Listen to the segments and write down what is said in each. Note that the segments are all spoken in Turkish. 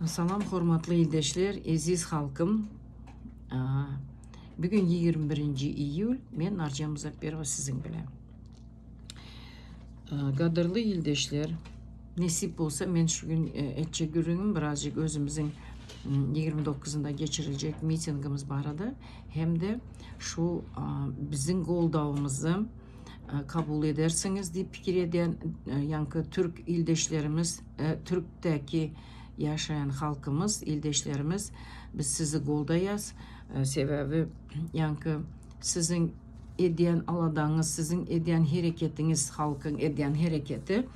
Salam hormatly ildeşler, aziz halkım. Bugün 21 iyul, men Narjan Muzafferova sizin bilen. Qadırlı ildeşler, nasip olsa men şu gün etçe görünüm birazcık özümüzün 29'unda geçirilecek mitingimiz barada. Hem de şu bizim goldavımızı kabul edersiniz diye fikir eden yankı Türk ildeşlerimiz, Türk'teki yaşayan halkımız, ildeşlerimiz biz sizi goldayız. Sebebi yankı sizin ediyen aladağınız, sizin ediyen hareketiniz, halkın ediyen hareketi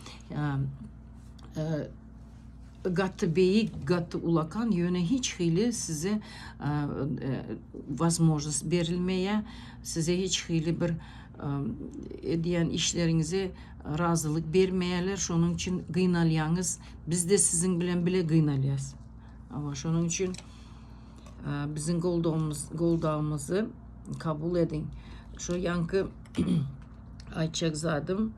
gattı beyi, gattı ulakan yöne hiç hili size возможность verilmeye, size hiç hili bir ediyen işlerinize razılık vermeyeler. Şunun için gıynalyağınız, biz de sizin bilen bile gıynalyağız. Ama şunun için bizim goldağımızı kabul edin. Şu yankı ayçak zadım.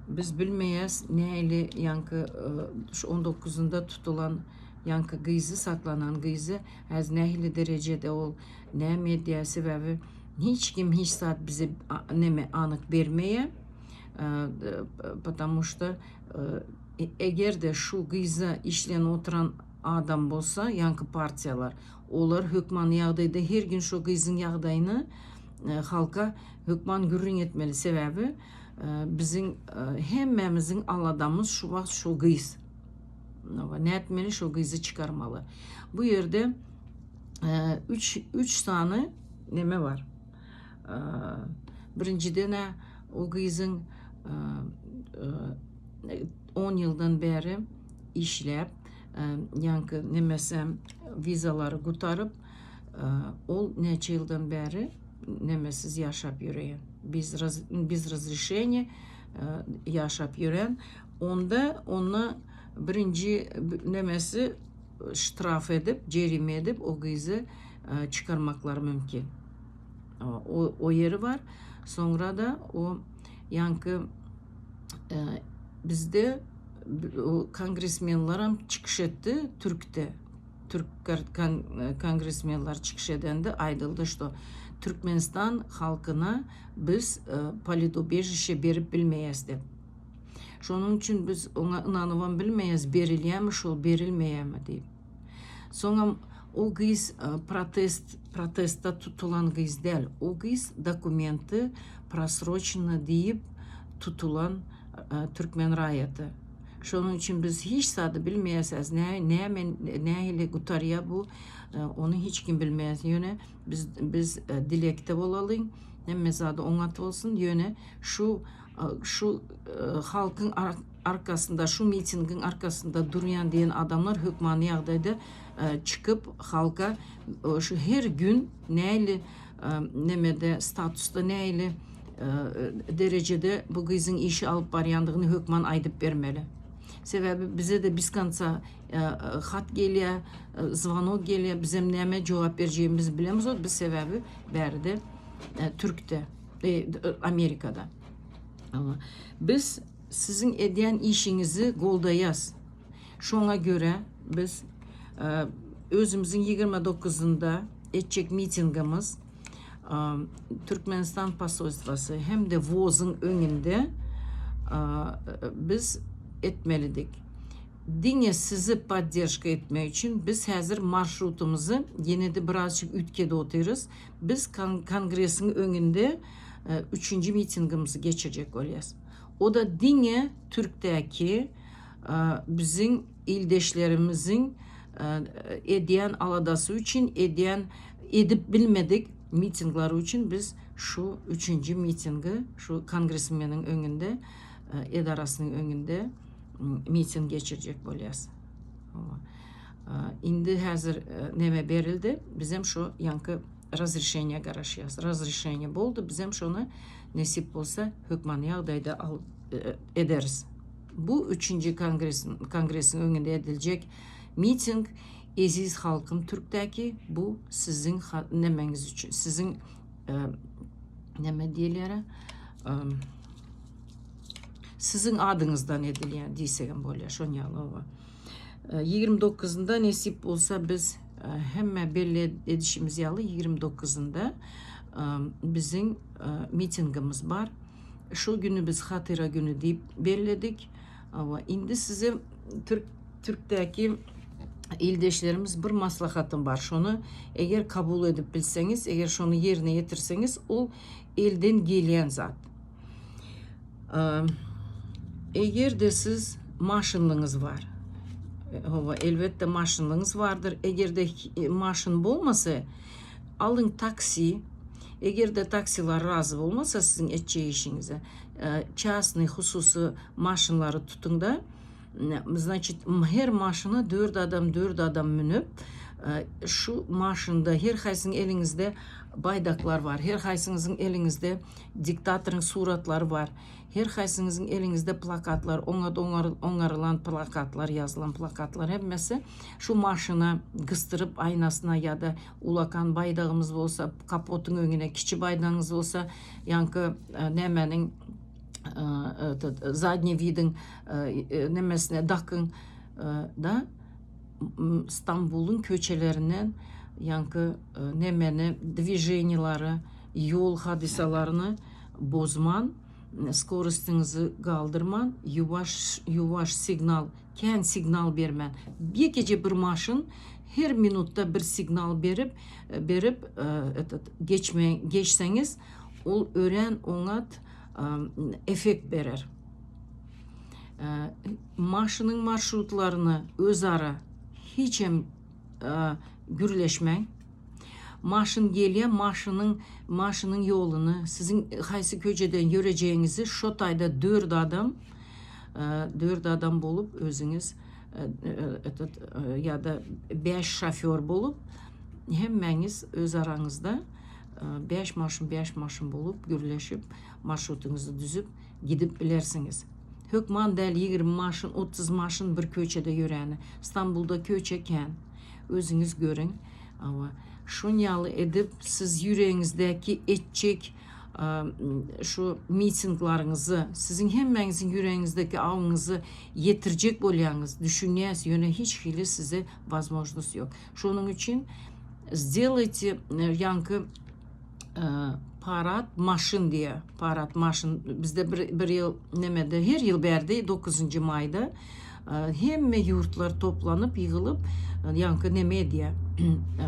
Biz bilmeyiz neyle yankı şu 19'unda tutulan yankı gıyzı saklanan gıyzı az nehli derecede ol ne medya sebebi hiç kim hiç saat bize neme anık vermeye потому что eğer de şu gıyzı işleyen oturan adam bolsa yankı partiyalar olar hükman yağdayda her gün şu gıyzın yağdayını halka hükman gürün etmeli sebebi bizim hemmemizin aladığımız şu vaxt şu gıyz. Ne etmeli? Şu gıyzı çıkarmalı. Bu yerde üç tane neme var. Birincide ne? O gıyzın 10 yıldan beri işlep yankı nemesem vizaları kurtarıp ol neçe yıldan beri nemesiz yaşap yüreğin. Biz разрешение yaşap yüreğin. Onda ona birinci nemesi ştraf edip, cerime edip o gıyzı çıkarmaklar mümkün. O yeri var. Sonra da o yankı bizde o kongresmenlerim çıkış etti Türk'te. Türk kongresmenler çıkış edende aydıldı что Türkmenistan halkına biz politobежище berip bilmeyiz de. Şunun için biz ona inanıvan bilmeyiz beriliyemi şol berilmeyemi deyip. Sonra o gıyız protesta tutulan gıyız değil. O gıyız dokumenti просрочено deyip tutulan Türkmen rayeti. Şunun için biz hiç sadı bilmeyiz ne ile gutarya bu onu hiç kim bilmeyiz yöne biz dilekte olalım hem mezada onat olsun yöne şu halkın arkasında şu mitingin arkasında duruyan diyen adamlar hükmani yağdayda çıkıp halka şu her gün neyle nemede statusta neyle derecede bu kızın işi alıp barıyandığını hükman aydıp vermeli. Sebebi bize de biz kansa hat geliyor, zvanok geliyor, bizim neme cevap vereceğimizi bilemiz o. Biz sebebi berdi Türk'te, Amerika'da. Ama biz sizin ediyen işinizi goldayız. Şuna göre biz özümüzün 29'unda edecek mitingimiz Türkmenistan Pasolstvosu hem de Voz'un önünde biz etmelidik. Dine sizi поддержка etmek için biz hazır marşrutumuzu yine de birazcık ülkede oturuyoruz. Biz kongresin önünde 3. mitingimizi geçecek olacağız. O da dine Türk'teki bizim ildeşlerimizin ediyen aladası için edip bilmedik mitingler için biz şu 3. mitingi şu kongresmenin önünde edarasının önünde miting geçirecek olacağız. Indi hazır neme verildi. Bizim şu yankı разрешение karışıyız. Разрешение oldu. Bizim şunu nasip olsa hükman yağdayda ederiz. Bu 3. kongresin önünde edilecek miting aziz halkım Türk'teki bu sizin nemeniz için. Sizin neme diyelim sizin adınızdan edilyen diysegen böyle şonyalı. 29'unda nesip olsa biz hemme belli edişimiz yalı 29'unda bizim mitingimiz var. Şu günü biz hatıra günü deyip belirledik. Ama indi size Türk'teki ildeşlerimiz bir maslahatım var. Şunu eğer kabul edip bilseniz, eğer şunu yerine getirseniz o elden gelen zat. Eğer de siz maşınlığınız var, elbette maşınlığınız vardır. Eğer de maşın olmasa alın taksi. Eğer de taksiler razı olmasa sizin edeceği işinize, частный hususi maşınları tutun da, значит, her maşına 4 adam minip, şu maşında her kaysının elinizde baydaklar var, her kaysınızın elinizde diktatörün suratları var, her kaysınızın elinizde plakatlar, onarılan plakatlar, yazılan plakatlar hepsi şu maşına kıstırıp aynasına ya da ulakan baydağımız olsa, kapotun önüne kiçi baydağınız olsa, yankı nemenin задний видin nemesine dakın da İstanbul'un köçelerinden yankı nemeni движениялары, yol hadisalarını bozman, skorostinizi kaldırman, yuvaş signal, ken signal vermen. Bir gece bir maşın her minutta bir signal berip geçseniz ol ören onat efekt verir. Maşının marşrutlarını özara hiç hem gürleşmeyin. Maşın geliyor, maşının yolunu, sizin haysi köçeden yüreceğinizi şotayda 4 adam bulup özünüz ya da 5 şoför bulup hemmeniz öz aranızda 5 maşın bulup gürleşip marşrutunuzu düzüp gidip bilersiniz. Hökman del 20 maşın, 30 maşın bir köçede yüreni. İstanbul'da köçeken özünüz görün. Ama şunyalı edip siz yüreğinizdeki edecek şu mitinglarınızı, sizin hemmenizin yüreğinizdeki avınızı yetirecek bolyanız, düşünüyorsunuz, yöne hiç hili size возможность yok. Şunun için сделайте yankı parat maşın diye, parat maşın bizde bir yıl nemede her yıl berdi 9. Mayda hem yurtlar toplanıp yığılıp yankı neme diye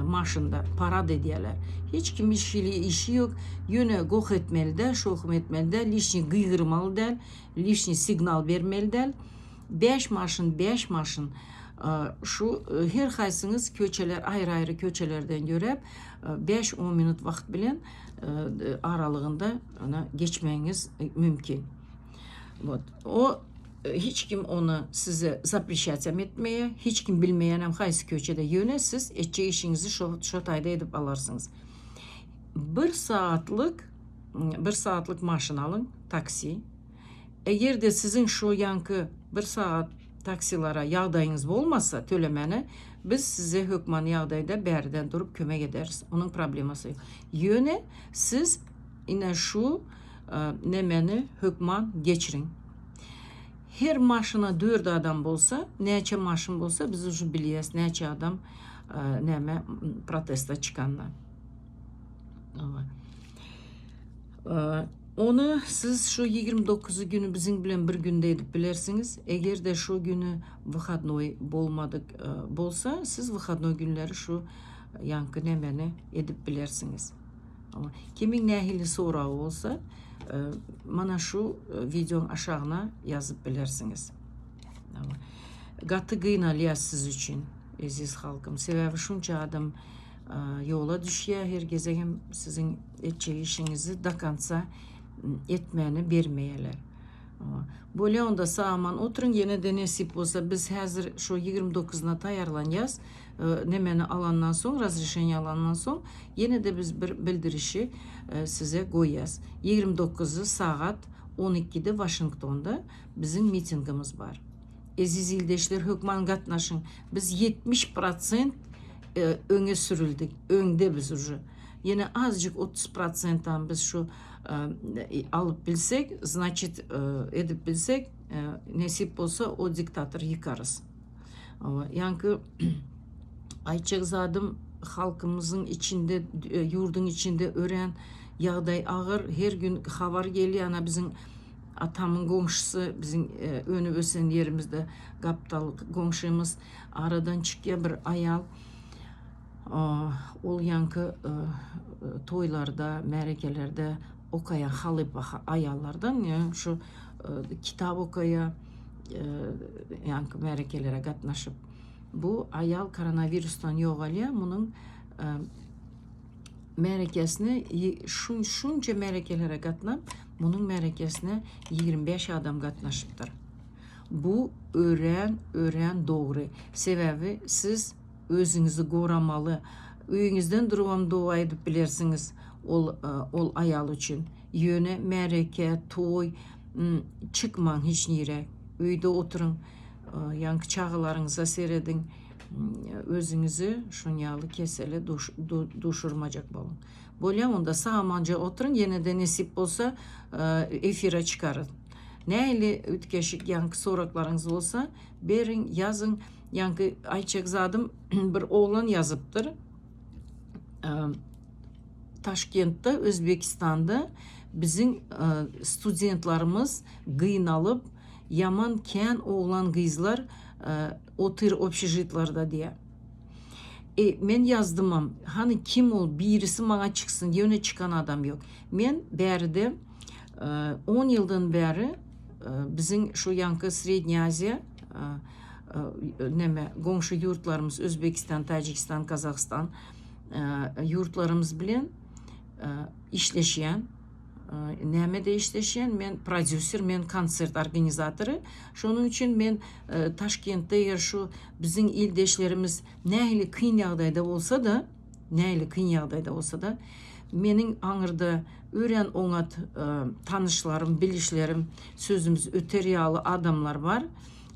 maşında parad ediyorlar. Hiç kim işi yok. Yöne goh etmeli de, şokum etmeli de, lişni gıygırmalı de, lişni signal vermeli de. 5 maşın şu her kaysınız köçeler ayrı köçelerden görüp 5-10 minut vakit bilen aralığında ona geçmeniz mümkün. O hiç kim onu size запрещать etmeye, hiç kim bilmeyen hem kaysı köçede yöne siz edeceği işinizi şotayda edip alarsınız. Bir saatlik maşın alın, taksi. Eğer de sizin şu yankı bir saat taksilara yağdayınız olmasa tölemene, biz size hükman yağdayda berden durup kömek ederiz. Onun probleması yok. Yöne siz yine şu nemeni hükman geçirin. Her maşına 4 adam bolsa, neçe maşın bolsa biz уже biliyoruz neçe adam neme protesta çıkanlar. Onu siz şu 29 günü bizim bilen bir günde edip bilersiniz. Eğer de şu günü выходной bolmadık bolsa siz выходной günleri şu yankı nemeni edip bilersiniz. Ama kimin nehili sorağı olsa mana şu videonun aşağına yazıp bilersiniz. Gatı gıynalıya siz için aziz halkım. Sebebi şunca adam yola düşüyor. Herkese hem sizin edeceği işinizi da kansa etmeyeni vermeyeler. Böyle onda sağman oturun yine de nasip olsa biz hazır şu 29'una tayarlanacağız. Nemeni alandan sonra, razрешение alandan sonra yine de biz bir bildirişi size koyacağız. 29'u saat 12'de Washington'da bizim mitingimiz var. Aziz ildeşler hükman katnaşın. Biz 70% öne sürüldük. Önde biz уже. Yine azıcık 30%'dan biz şu alıp bilsek, значит edip bilsek nasip olsa o diktatör yıkarız. Yankı Ayçakzadım halkımızın içinde, yurdun içinde ören yağday ağır. Her gün haber geliyor. Ana bizim atamın komşusu, bizim önü ösen yerimizde Gaptal komşumuz aradan çıkıyor bir ayal. Ol yankı toylarda, merekelerde okaya halı ayallardan ya şu kitap okaya yankı merekelere katnaşıp bu ayal koronavirustan yoğalıyor. Bunun merekesine şunca merekelere katnap bunun merekesine 25 adam katnaşıptır. Bu öğren doğru. Sebebi siz özünüzü koramalı. Uyunuzdan durup dua edip bilirsiniz ol ayal için. Yöne, mereke, toy çıkman hiç nire. Uyda oturun. Yankı çağılarınıza seyredin. Özünüzü şunyalı kesele duşurmacak bolun. Böyle onda sağmanca oturun. Yine de nasip olsa efire çıkarın. Neyle ütkeşik yankı soraklarınız olsa berin yazın. Yankı Ayçakzadım bir oğlan yazıptır. Taşkent'te, Özbekistan'da bizim studentlarımız gıynalıp yaman ken oğlan kızlar otur общежитlarda diye. Men yazdımam. Hani kim ol birisi bana çıksın. Yöne çıkan adam yok. Men berde 10 yıldan beri bizim şu yankı Srednya Azya komşu yurtlarımız Özbekistan, Tacikistan, Kazakistan yurtlarımız bilen işleşen Näme işleşen men prodüser, men konsert organizatoru. Şunun için men Taşkent'te yer şu bizim ildeşlerimiz nähili kıyın yağdayda olsa da menin anırda öğren onat tanışlarım, bilişlerim, sözümüz öteriyalı adamlar var.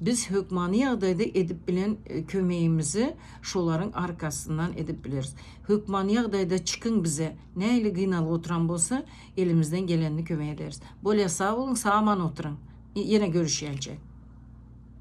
Biz hükmani yağdayda edip bilen kömeğimizi şoların arkasından edip biliriz. Hükmani yağdayda çıkın bize neyle gıynalı oturan bolsa elimizden gelenini kömeğe ederiz. Böyle sağ olun, sağ aman oturun. Yine görüşeceğiz.